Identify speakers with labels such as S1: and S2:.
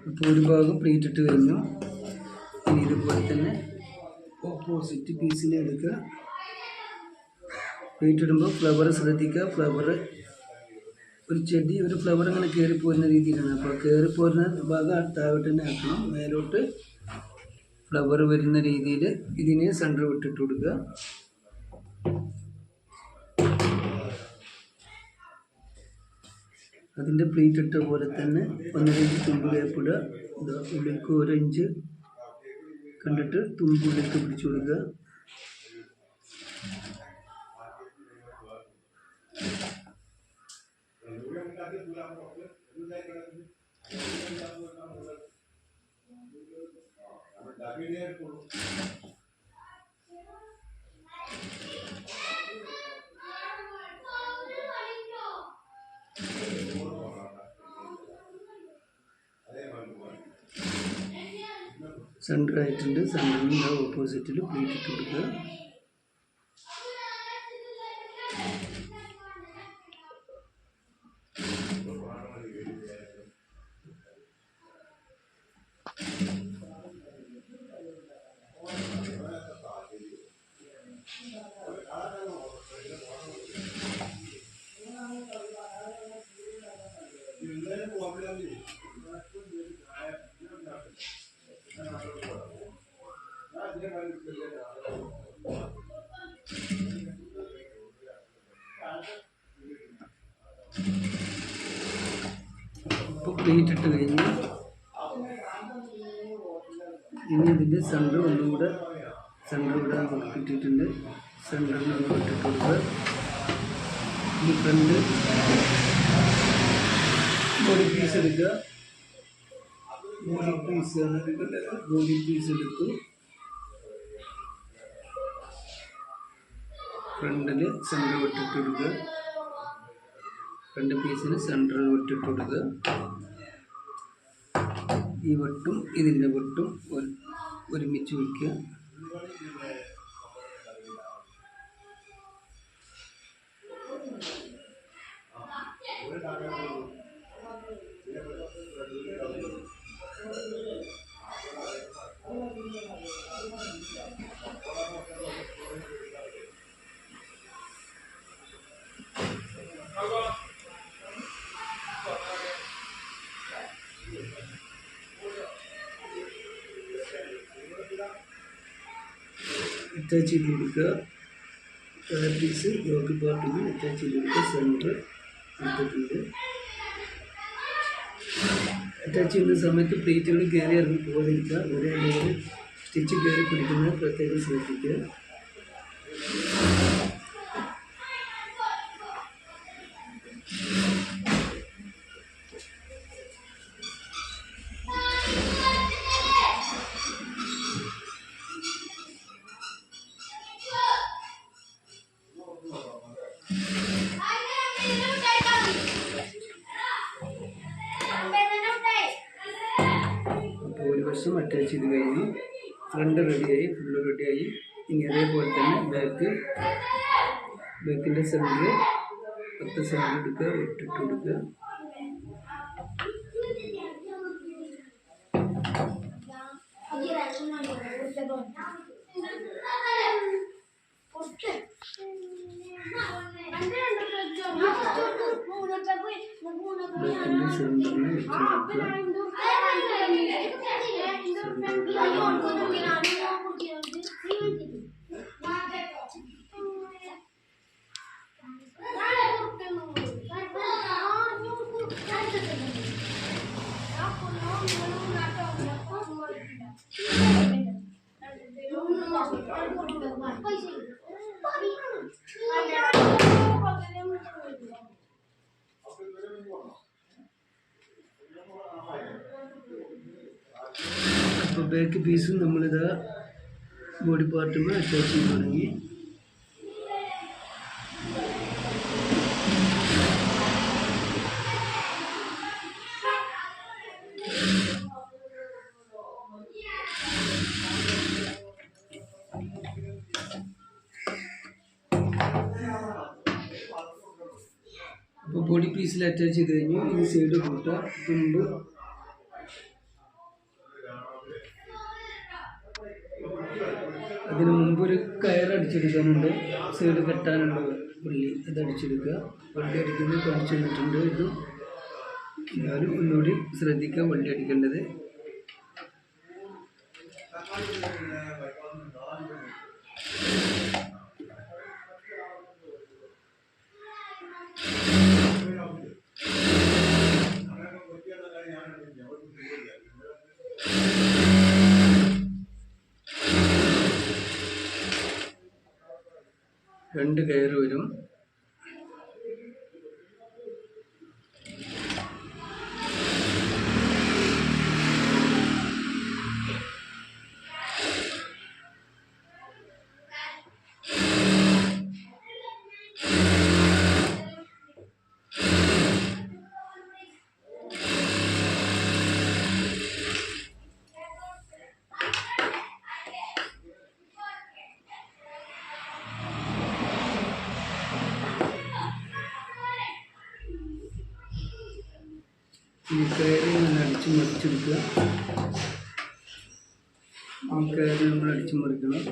S1: ഇപ്പോൾ ഒരു ഭാഗം പ്ലീറ്റ് ഇട്ട് കഴിഞ്ഞു. ഇനി ഇതുപോലെ തന്നെ ഓപ്പോസിറ്റ് പീസിനെ എടുക്കുക. പ്ലീറ്റ് ഇടുമ്പോൾ ഫ്ലവർ ശ്രദ്ധിക്കുക. ഫ്ലവർ ഒരു ചെടി ഒരു ഫ്ലവർ അങ്ങനെ കയറിപ്പോരുന്ന രീതിയിലാണ്. അപ്പോൾ കയറിപ്പോരുന്ന ഭാഗം താഴോട്ട് തന്നെ ആക്കണം. മേലോട്ട് ഫ്ലവർ വരുന്ന രീതിയിൽ ഇതിനെ സെൻറ്റർ വിട്ടിട്ട് കൊടുക്കുക. അതിൻ്റെ പ്ലീറ്റ് ഇട്ട പോലെ തന്നെ 1.5 ഇഞ്ച് തുമ്പ് ഗ്യാപ്പിടുക. ഉള്ളിലേക്ക് 1 ഇഞ്ച് കണ്ടിട്ട് തുമ്പ് ഉള്ളിലേക്ക് പിടിച്ചു കൊടുക്കുക. സെൻറ്റർ ആയിട്ടുണ്ട്. സെൻറ്ററിൻ്റെ ഓപ്പോസിറ്റിൽ പ്ലീറ്റ് ഇട്ട് കൊടുക്കുക. ഇപ്പോൾ പ്ലീറ്റ് ഇട്ട് കഴിഞ്ഞ് ഇനി ഇതിൻ്റെ സെൻറ്റർ ഒന്നുകൂടെ സെൻറ്റർ ഇവിടെ ഇട്ടിട്ടുണ്ട്. സെൻറ്ററിൽ ഒന്ന് ഇട്ടിട്ട് കൊടുക്കുക. ഈ ഫ്രണ്ട് ബോഡി പീസ് എടുക്കുക. ബോഡി പീസ് എടുത്തു. ഫ്രണ്ടിൽ സെൻറ്റർ വിട്ടിട്ട് കൊടുക്കുക. ഫ്രണ്ട് പീസിന് സെൻറ്റർ വിട്ടിട്ട് കൊടുക്കുക. ഈ വെട്ടും ഇതിൻ്റെ വെട്ടും ഒരുമിച്ച് വയ്ക്കുക. അറ്റാച്ച് ചെയ്ത് കൊടുക്കുക. പീസ് യോക്ക് പാർട്ടിന് അറ്റാച്ച് ചെയ്ത് കൊടുക്കുക. സെൻറ്റർ ഇട്ടിട്ടുണ്ട്. അറ്റാച്ച് ചെയ്യുന്ന സമയത്ത് പ്ലേറ്റുകൾ കയറി ഇറങ്ങി പോകാതിരിക്കുക. ഒരേ ലെവലിൽ സ്റ്റിച്ച് കയറി പിടിക്കുന്നത് പ്രത്യേകം ശ്രദ്ധിക്കുക. ഒരു വശം അറ്റാച്ച് ചെയ്ത് കഴിഞ്ഞു. ഫ്രണ്ട് റെഡിയായി, ഫുള്ള് റെഡിയായി. ഇനി അതേപോലെ തന്നെ ബാക്കിൻ്റെ സെൻറ്റർ 10 സെൻറ്റർ എടുക്കുക. ഇട്ടിട്ട് കൊടുക്കുക. ബാക്കിൻ്റെ സെൻറ്ററിന് വെച്ച് കൊടുക്കുക. അപ്പോൾ ബാക്ക് പീസും നമ്മളിതാ ബോഡി പാർട്ടുമ്പോൾ അറ്റാച്ച് ചെയ്ത് തുടങ്ങി. ബോഡി പീസിൽ അറ്റാച്ച് ചെയ്ത് കഴിഞ്ഞു. ഈ സൈഡ് കൂട്ടുക. തുമ്പ് അതിന് മുമ്പ് ഒരു കയറടിച്ചെടുക്കാനുണ്ട്, സൈഡ് കെട്ടാനുള്ള പുള്ളി, അത് അടിച്ചെടുക്കുക. വള്ളി അടിക്കുന്നത് കാണിച്ചു തന്നിട്ടുണ്ട്. ഇത് എന്നാലും ഒന്നുകൂടി ശ്രദ്ധിക്കുക വള്ളി അടിക്കേണ്ടത്. രണ്ട് കയറ് വരും. ഈ കയറി നമ്മൾ അടിച്ച് മറിച്ചെടുക്കുക. ഈ കയറി നമ്മൾ അടിച്ച് മറിക്കണം.